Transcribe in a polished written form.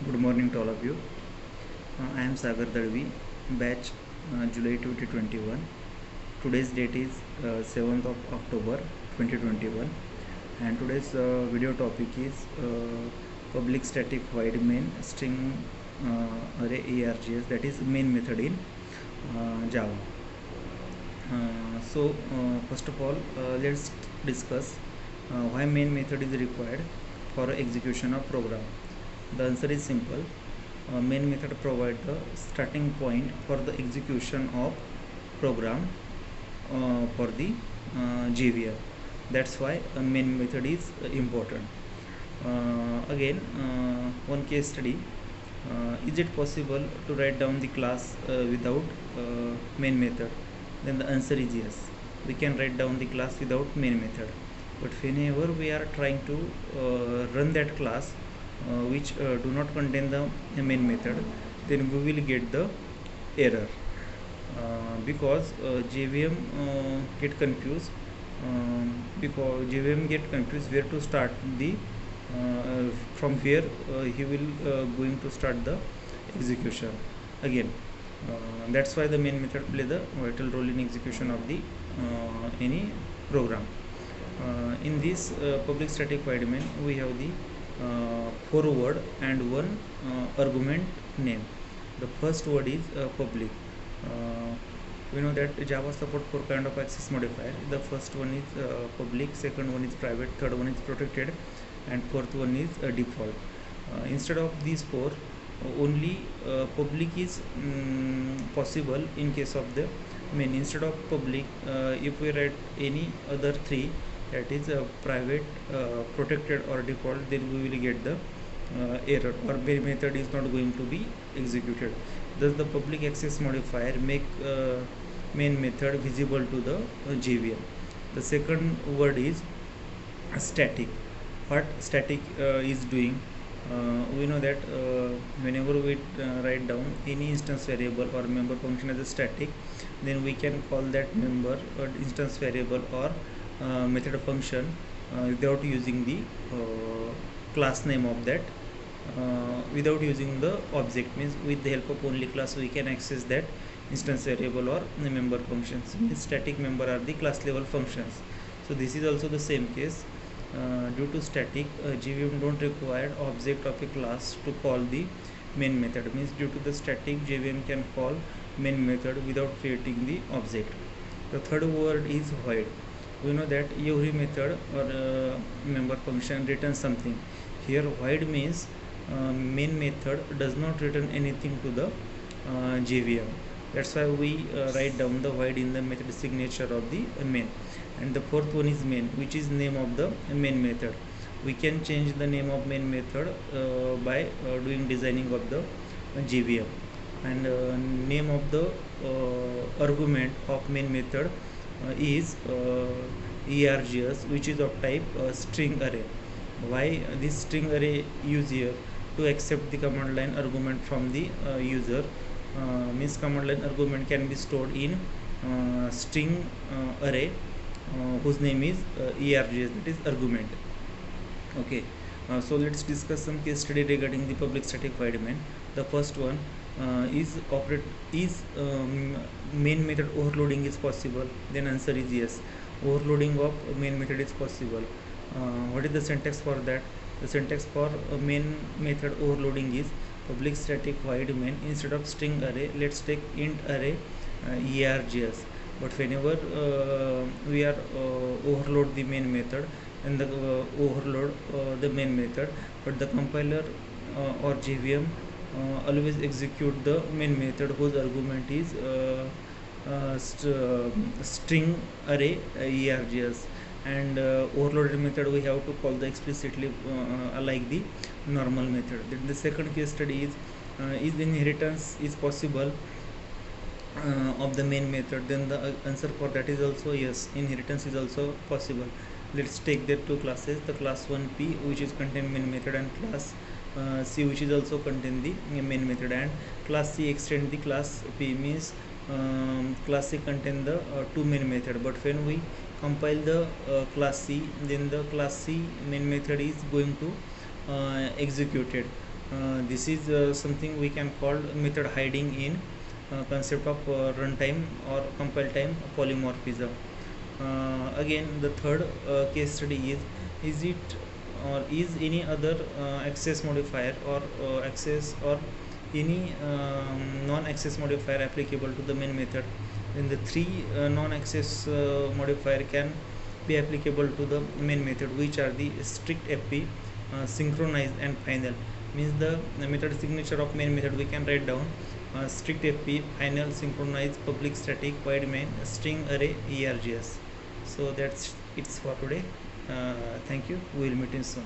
Good morning to all of you. I am Sagar Dalvi, batch July 2021. Today's date is 7th of October 2021, and today's video topic is public static void main string array ARGS, that is main method in Java. First of all, let's discuss why main method is required for execution of program. The answer is simple. Main method provides the starting point for the execution of program for the JVM. That's why main method is important. Again, one case study. Is it possible to write down the class without main method? Then the answer is yes. We can write down the class without main method. But whenever we are trying to run that class which do not contain the main method, then we will get the error because JVM get confused because JVM get confused where to start the from where he will going to start the execution again. That's why the main method play the vital role in execution of the any program. In this public static void main, we have the 4 word and 1 argument name. The first word is public. We know that Java support 4 kind of access modifier. The first one is public, second one is private, third one is protected, and fourth one is default. Instead of these 4, only public is possible in case of the main. Instead of public, if we write any other 3, that is private, protected or default, then we will get the error, or main method is not going to be executed. Thus the public access modifier make main method visible to the JVM. The second word is static. What static is doing, we know that whenever we write down any instance variable or member function as a static, then we can call that member or instance variable or method function without using the class name of that, without using the object. Means with the help of only class we can access that instance variable or the member functions. Means static member are the class level functions. So this is also the same case. Due to static, JVM don't require object of a class to call the main method. Means due to the static, JVM can call main method without creating the object. The third word is void. We know that every method or member function returns something. Here void means main method does not return anything to the JVM. That's why we write down the void in the method signature of the main. And the fourth one is main, which is name of the main method. We can change the name of main method by doing designing of the JVM. And name of the argument of main method is ARGS, which is of type string array. Why this string array use here? To accept the command line argument from the user. Means command line argument can be stored in string array whose name is ARGS, that is argument. Okay, so let's discuss some case study regarding the public static void main. The first one is main method overloading is possible? Then answer is yes. Overloading of main method is possible. What is the syntax for that? The syntax for main method overloading is public static void main. Instead of string array, let's take int array ARGS. But whenever we are overload the main method and the overload the main method, but the compiler or JVM always execute the main method whose argument is string array ARGS. And overloaded method we have to call the explicitly like the normal method. Then the second case study is inheritance is possible of the main method? Then the answer for that is also yes, inheritance is also possible. Let's take that two classes, the class 1p which is contain main method, and class C which is also contain the main method. And class C extend the class P, means class C contain the two main method. But when we compile the class C, then the class C main method is going to executed. This is something we can call method hiding in concept of runtime or compile time polymorphism. Again, the third case study is it or is any other access modifier or access or any non-access modifier applicable to the main method. Then the three non-access modifier can be applicable to the main method, which are the strict FP, synchronized and final. Means the method signature of main method we can write down strict FP, final, synchronized, public static, void main, string array, ERGS. So that's it's for today. Thank you. We will meet in soon.